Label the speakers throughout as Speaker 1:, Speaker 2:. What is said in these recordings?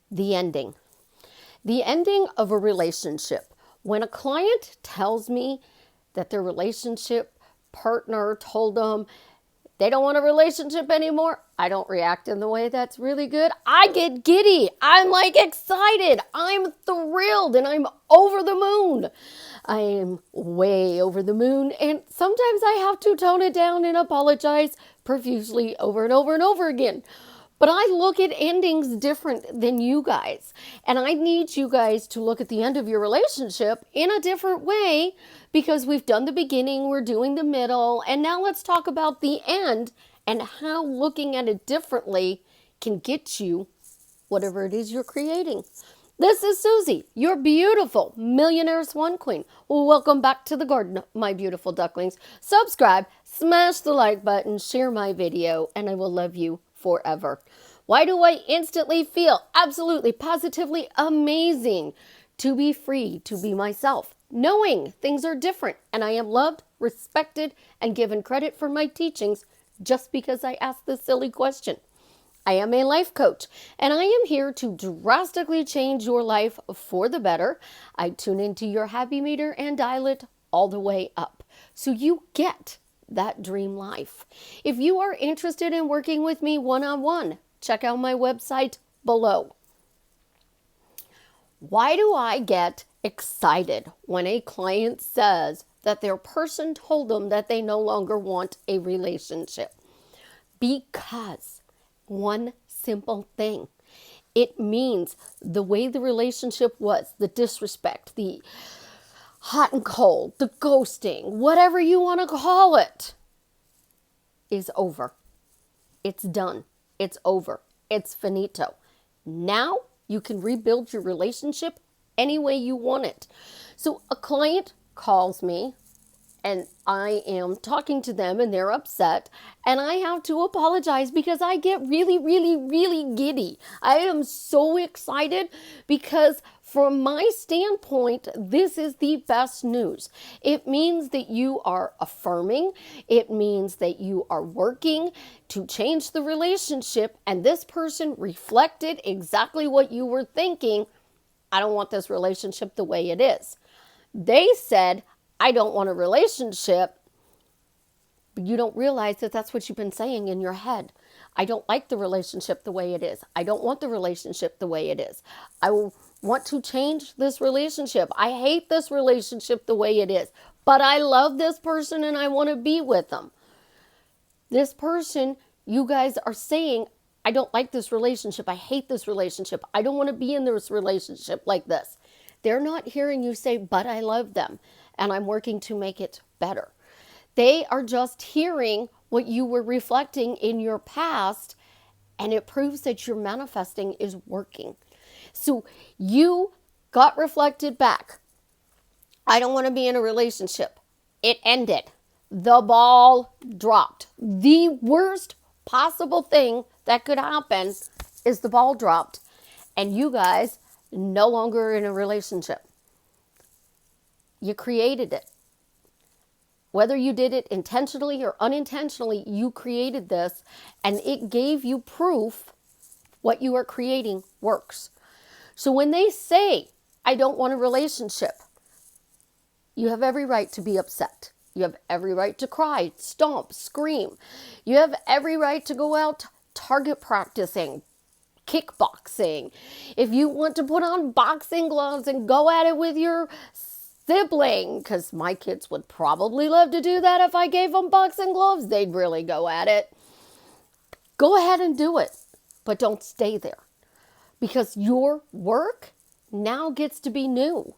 Speaker 1: The ending. The ending of a relationship. When a client tells me that their relationship partner told them they don't want a relationship anymore, I don't react in the way that's really good. I get giddy. I'm like excited. I'm thrilled and I'm over the moon. I am way over the moon. And sometimes I have to tone it down and apologize profusely over and over and over again. But I look at endings different than you guys. And I need you guys to look at the end of your relationship in a different way because we've done the beginning, we're doing the middle, and now let's talk about the end and how looking at it differently can get you whatever it is you're creating. This is Susie, your beautiful Millionaire Swan Queen. Welcome back to the garden, my beautiful ducklings. Subscribe, smash the like button, share my video, and I will love you forever. Why do I instantly feel absolutely, positively amazing to be free, to be myself, knowing things are different and I am loved, respected, and given credit for my teachings just because I asked this silly question? I am a life coach, and I am here to drastically change your life for the better. I tune into your happy meter and dial it all the way up so you get that dream life. If you are interested in working with me one-on-one, check out my website below. Why do I get excited when a client says that their person told them that they no longer want a relationship? Because one simple thing. It means the way the relationship was, the disrespect, the hot and cold, the ghosting, whatever you want to call it, is over. It's done. It's over. It's finito. Now you can rebuild your relationship any way you want it. So a client calls me and I am talking to them and they're upset and I have to apologize because I get really, really, really giddy. I am so excited because from my standpoint, this is the best news. It means that you are affirming. It means that you are working to change the relationship and this person reflected exactly what you were thinking. I don't want this relationship the way it is. They said, I don't want a relationship, but you don't realize that that's what you've been saying in your head. I don't like the relationship the way it is. I don't want the relationship the way it is. I want to change this relationship. I hate this relationship the way it is, but I love this person and I want to be with them. This person, you guys are saying, I don't like this relationship. I hate this relationship. I don't want to be in this relationship like this. They're not hearing you say, but I love them and I'm working to make it better. They are just hearing what you were reflecting in your past and it proves that your manifesting is working. So you got reflected back. I don't want to be in a relationship. It ended. The ball dropped. The worst possible thing that could happen is the ball dropped and you guys no longer in a relationship. You created it. Whether you did it intentionally or unintentionally, you created this and it gave you proof what you are creating works. So when they say, I don't want a relationship, you have every right to be upset. You have every right to cry, stomp, scream. You have every right to go out target practicing, kickboxing. If you want to put on boxing gloves and go at it with your sibling, because my kids would probably love to do that if I gave them boxing gloves, they'd really go at it. Go ahead and do it, but don't stay there because your work now gets to be new.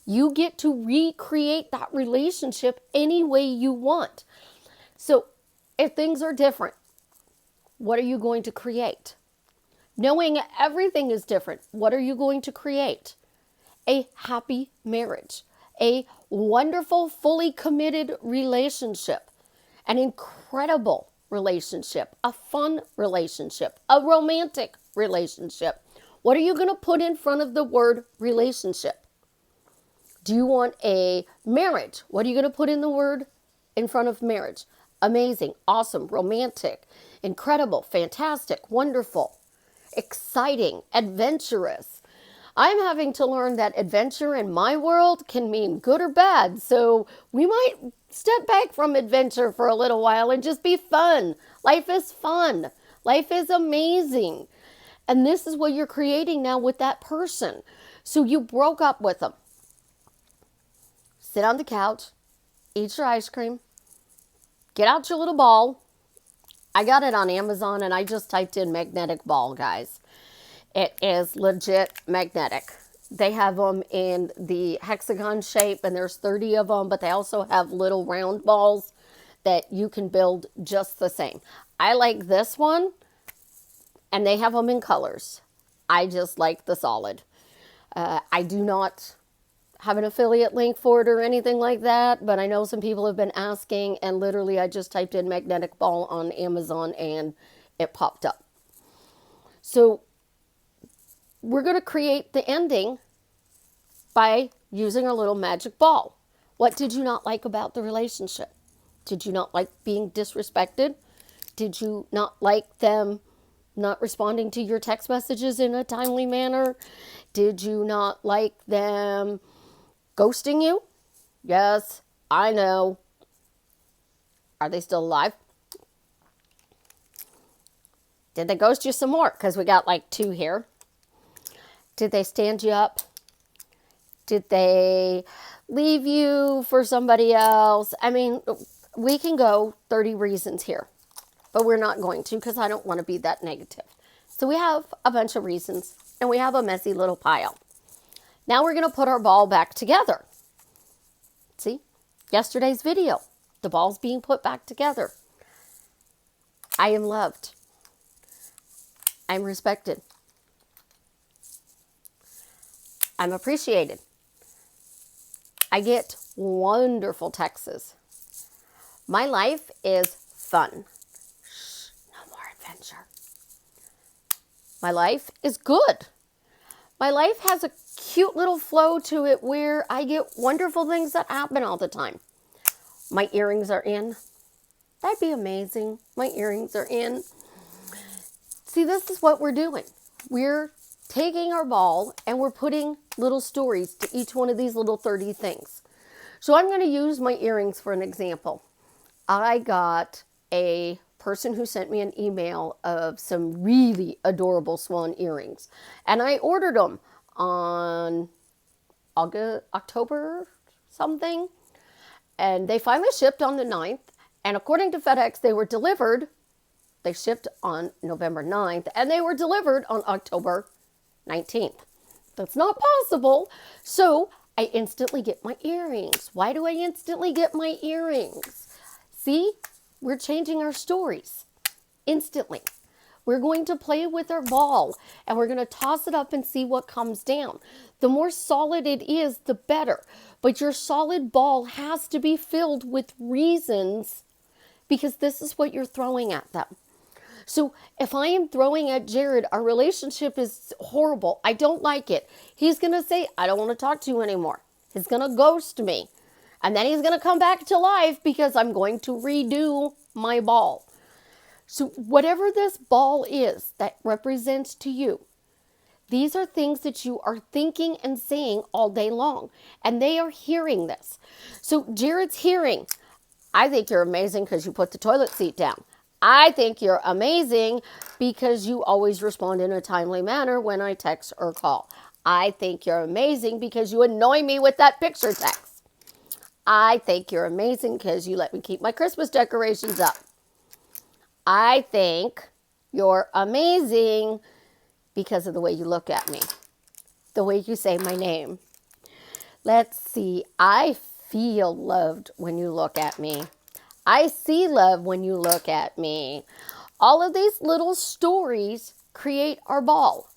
Speaker 1: You get to recreate that relationship any way you want. So if things are different, what are you going to create? Knowing everything is different, what are you going to create? A happy marriage, a wonderful, fully committed relationship, an incredible relationship, a fun relationship, a romantic relationship. What are you going to put in front of the word relationship? Do you want a marriage? What are you going to put in the word in front of marriage? Amazing, awesome, romantic, incredible, fantastic, wonderful. exciting, adventurous. I'm having to learn that adventure in my world can mean good or bad. So we might step back from adventure for a little while and just be fun. Life is fun. Life is amazing. And this is what you're creating now with that person. So you broke up with them. Sit on the couch, eat your ice cream, get out your little ball. I got it on Amazon and I just typed in magnetic ball, guys. It is legit magnetic. They have them in the hexagon shape and there's 30 of them, but they also have little round balls that you can build just the same. I like this one and they have them in colors. I just like the solid. I do not have an affiliate link for it or anything like that, but I know some people have been asking, and literally I just typed in magnetic ball on Amazon and it popped up. So we're going to create the ending by using our little magic ball. What did you not like about the relationship? Did you not like being disrespected? Did you not like them not responding to your text messages in a timely manner? Did you not like them ghosting you? Yes, I know. Are they still alive? Did they ghost you some more? Because we got like 2 here. Did they stand you up? Did they leave you for somebody else? I mean, we can go 30 reasons here, but we're not going to because I don't want to be that negative. So we have a bunch of reasons and we have a messy little pile. Now we're going to put our ball back together. See, yesterday's video, the ball's being put back together. I am loved. I'm respected. I'm appreciated. I get wonderful texts. My life is fun. Shh, no more adventure. My life is good. My life has a cute little flow to it where I get wonderful things that happen all the time. My earrings are in. That'd be amazing. My earrings are in. See, this is what we're doing. We're taking our ball and we're putting little stories to each one of these little 30 things. So I'm going to use my earrings for an example. I got a person who sent me an email of some really adorable swan earrings. And I ordered them on October something. And they finally shipped on the 9th. And according to FedEx, they shipped on November 9th. And they were delivered on October 19th. That's not possible. So I instantly get my earrings. Why do I instantly get my earrings? See, we're changing our stories instantly. We're going to play with our ball and we're going to toss it up and see what comes down. The more solid it is, the better. But your solid ball has to be filled with reasons because this is what you're throwing at them. So if I am throwing at Jared, our relationship is horrible. I don't like it. He's going to say, I don't want to talk to you anymore. He's going to ghost me. And then he's going to come back to life because I'm going to redo my ball. So whatever this ball is that represents to you, these are things that you are thinking and saying all day long. And they are hearing this. So Jared's hearing, I think you're amazing because you put the toilet seat down. I think you're amazing because you always respond in a timely manner when I text or call. I think you're amazing because you annoy me with that picture text. I think you're amazing because you let me keep my Christmas decorations up. I think you're amazing because of the way you look at me, the way you say my name. Let's see. I feel loved when you look at me. I see love when you look at me. All of these little stories create our ball.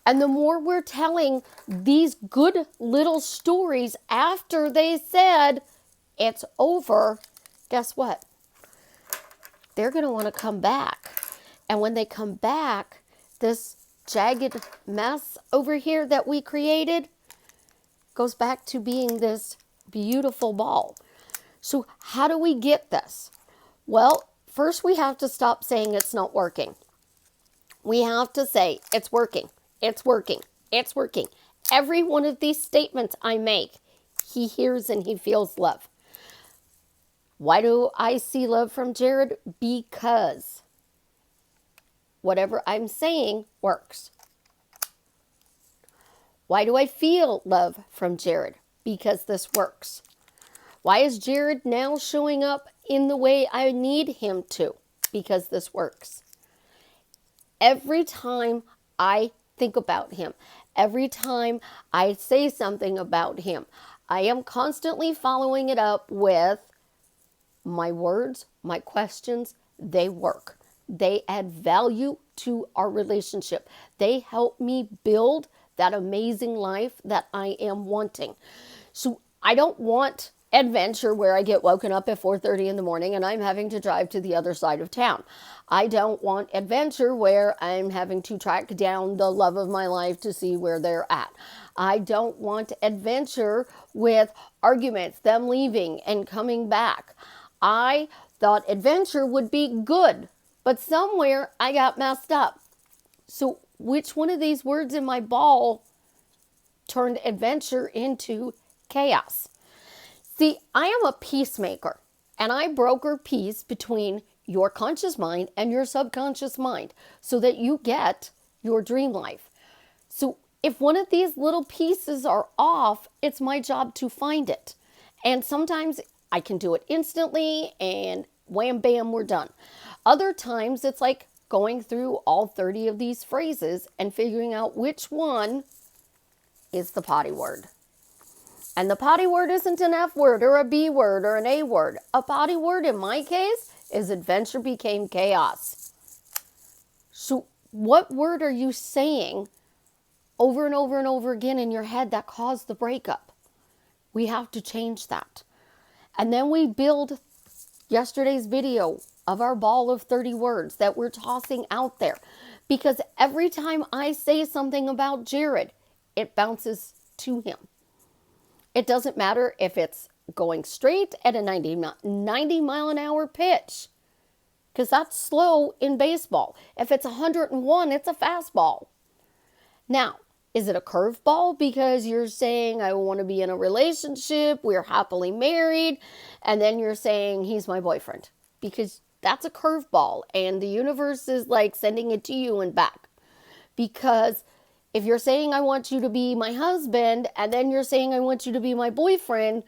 Speaker 1: And the more we're telling these good little stories after they said it's over, guess what? They're going to want to come back. And when they come back, this jagged mess over here that we created goes back to being this beautiful ball. So how do we get this? Well, first we have to stop saying it's not working. We have to say, it's working, it's working, it's working. Every one of these statements I make, he hears and he feels love. Why do I see love from Jared? Because whatever I'm saying works. Why do I feel love from Jared? Because this works. Why is Jared now showing up in the way I need him to? Because this works. Every time I think about him, every time I say something about him, I am constantly following it up with my words, my questions. They work. They add value to our relationship. They help me build that amazing life that I am wanting. So I don't want adventure where I get woken up at 4:30 in the morning and I'm having to drive to the other side of town. I don't want adventure where I'm having to track down the love of my life to see where they're at. I don't want adventure with arguments, them leaving and coming back. I thought adventure would be good, but somewhere I got messed up. So which one of these words in my ball turned adventure into chaos? See, I am a peacemaker, and I broker peace between your conscious mind and your subconscious mind so that you get your dream life. So if one of these little pieces are off, it's my job to find it. And sometimes I can do it instantly and wham, bam, we're done. Other times it's like going through all 30 of these phrases and figuring out which one is the potty word. And the potty word isn't an F word or a B word or an A word. A potty word in my case is adventure became chaos. So what word are you saying over and over and over again in your head that caused the breakup? We have to change that. And then we build yesterday's video of our ball of 30 words that we're tossing out there. Because every time I say something about Jared, it bounces to him. It doesn't matter if it's going straight at a 90 mile an hour pitch, because that's slow in baseball. If it's 101, it's a fastball. Now, is it a curveball because you're saying I want to be in a relationship, we're happily married, and then you're saying he's my boyfriend? Because that's a curveball, and the universe is like sending it to you and back. Because if you're saying I want you to be my husband, and then you're saying I want you to be my boyfriend,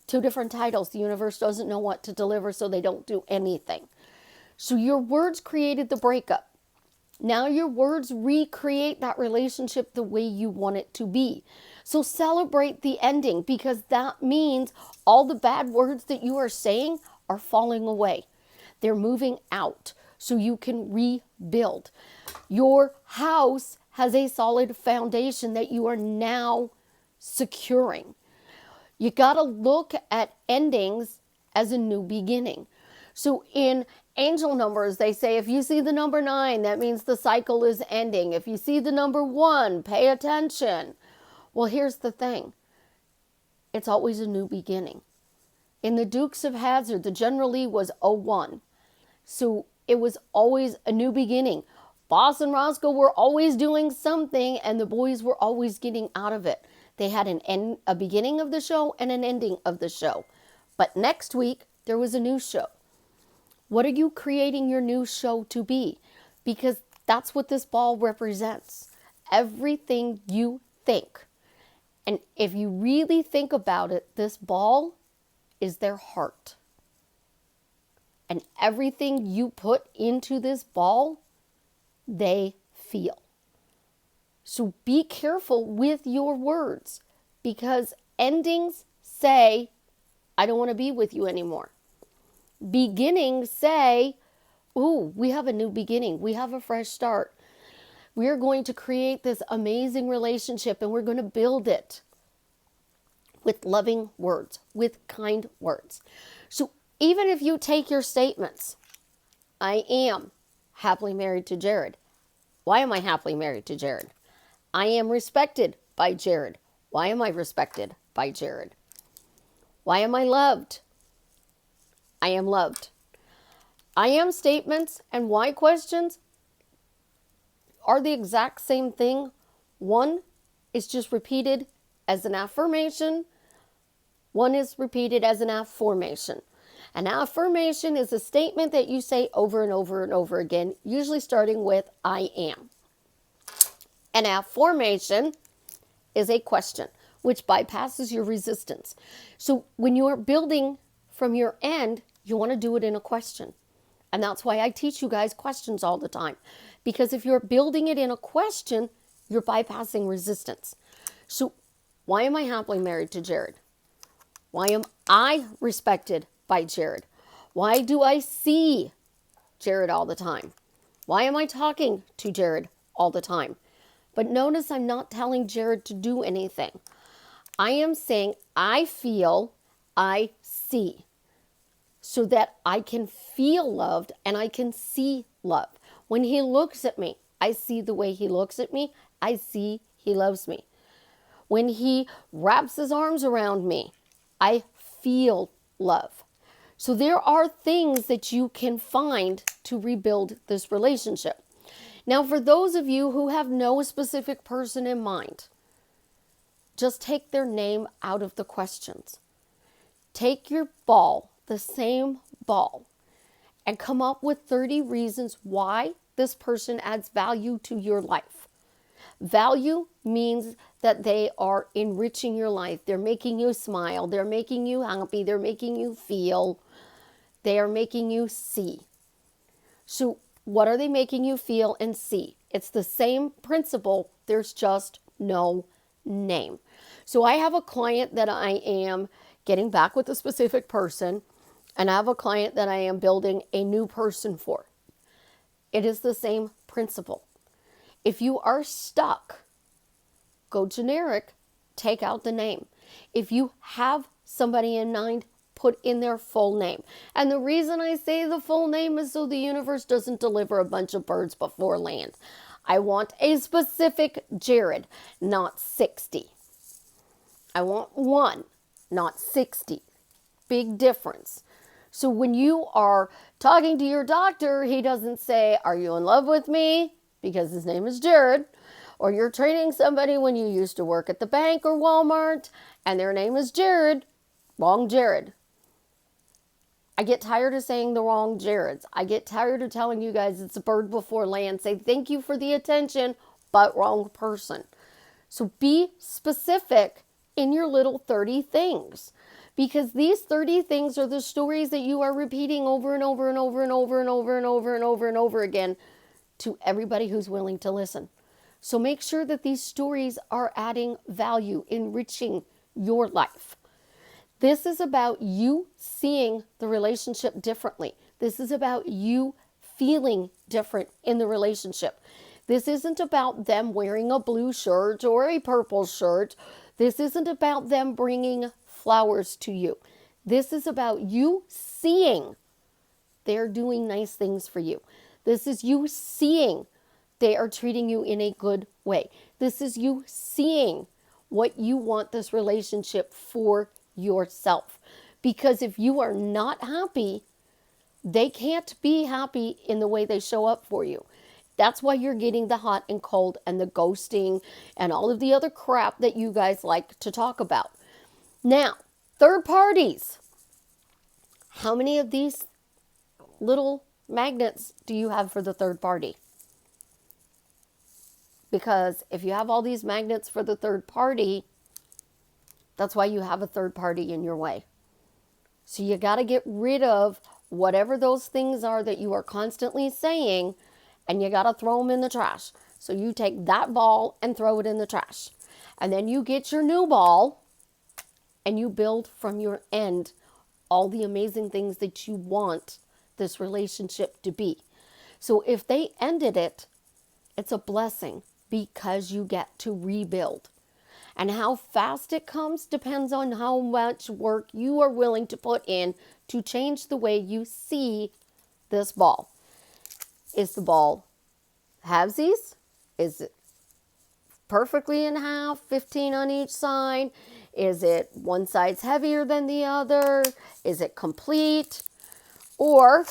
Speaker 1: two different titles. The universe doesn't know what to deliver, so they don't do anything. So your words created the breakup. Now your words recreate that relationship the way you want it to be. So celebrate the ending, because that means all the bad words that you are saying are falling away. They're moving out so you can rebuild. Your house has a solid foundation that you are now securing. You got to look at endings as a new beginning. So in angel numbers, they say if you see the number 9, that means the cycle is ending. If you see the number 1, pay attention. Well, here's the thing. It's always a new beginning. In the Dukes of Hazzard, the General Lee was 01. So it was always a new beginning. Boss and Roscoe were always doing something, and the boys were always getting out of it. They had a beginning of the show and an ending of the show. But next week, there was a new show. What are you creating your new show to be? Because that's what this ball represents. Everything you think. And if you really think about it, this ball is their heart. And everything you put into this ball, they feel. So be careful with your words, because endings say, I don't want to be with you anymore. Beginnings say, ooh, we have a new beginning. We have a fresh start. We're going to create this amazing relationship, and we're going to build it with loving words, with kind words. So even if you take your statements, I am happily married to Jared. Why am I happily married to Jared? I am respected by Jared. Why am I respected by Jared? Why am I loved? I am loved. I am statements and why questions. are the exact same thing. One is just repeated as an affirmation. One is repeated as an affirmation. An affirmation is a statement that you say over and over and over again, usually starting with I am. An affirmation is a question, which bypasses your resistance. So when you are building from your end, you want to do it in a question. And that's why I teach you guys questions all the time. Because if you're building it in a question, you're bypassing resistance. So why am I happily married to Jared? Why am I respected by Jared? Why do I see Jared all the time? Why am I talking to Jared all the time? But notice I'm not telling Jared to do anything. I am saying I feel, I see, so that I can feel loved and I can see love. When he looks at me, I see the way he looks at me. I see he loves me. When he wraps his arms around me, I feel love. So there are things that you can find to rebuild this relationship. Now, for those of you who have no specific person in mind, just take their name out of the questions. Take your ball, the same ball, and come up with 30 reasons why this person adds value to your life. Value means that they are enriching your life. They're making you smile. They're making you happy. They're making you feel. They are making you see. So what are they making you feel and see? It's the same principle. There's just no name. So I have a client that I am getting back with a specific person, and I have a client that I am building a new person for. It is the same principle. If you are stuck, go generic, take out the name. If you have somebody in mind, put in their full name. And the reason I say the full name is so the universe doesn't deliver a bunch of birds before land. I want a specific Jared, not 60. I want one, not 60. Big difference. So when you are talking to your doctor, he doesn't say, "Are you in love with me?" because his name is Jared. Or you're training somebody when you used to work at the bank or Walmart and their name is Jared. Wrong Jared. I get tired of saying the wrong Jareds. I get tired of telling you guys it's a bird before land. Say thank you for the attention, but wrong person. So be specific in your little 30 things. Because these 30 things are the stories that you are repeating over and over and over and over and over and over and over and over again to everybody who's willing to listen. So make sure that these stories are adding value, enriching your life. This is about you seeing the relationship differently. This is about you feeling different in the relationship. This isn't about them wearing a blue shirt or a purple shirt. This isn't about them bringing flowers to you. This is about you seeing they're doing nice things for you. This is you seeing they are treating you in a good way. This is you seeing what you want this relationship for yourself. Because if you are not happy, they can't be happy in the way they show up for you. That's why you're getting the hot and cold and the ghosting and all of the other crap that you guys like to talk about. Now, third parties. How many of these little magnets do you have for the third party? Because if you have all these magnets for the third party, that's why you have a third party in your way. So you got to get rid of whatever those things are that you are constantly saying, and you got to throw them in the trash. So you take that ball and throw it in the trash. And then you get your new ball and you build from your end all the amazing things that you want this relationship to be. So if they ended it, it's a blessing because you get to rebuild. And how fast it comes depends on how much work you are willing to put in to change the way you see this ball. Is the ball halvesies? Is it perfectly in half, 15 on each side? Is it one side's heavier than the other? Is it complete? Or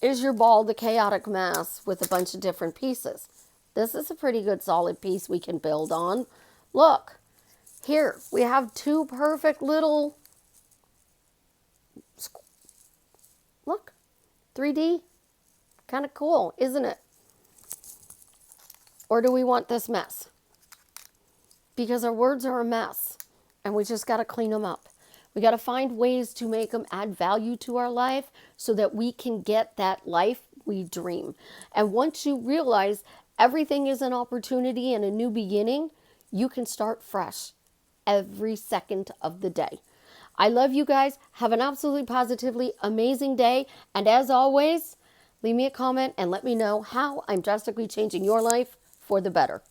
Speaker 1: is your ball, the chaotic mess with a bunch of different pieces. This is a pretty good solid piece we can build on. Look, here we have two perfect little, look, 3D. Kind of cool, isn't it? Or do we want this mess? Because our words are a mess and we just got to clean them up. We got to find ways to make them add value to our life so that we can get that life we dream. And once you realize everything is an opportunity and a new beginning, you can start fresh every second of the day. I love you guys. Have an absolutely positively amazing day. And as always, leave me a comment and let me know how I'm drastically changing your life for the better.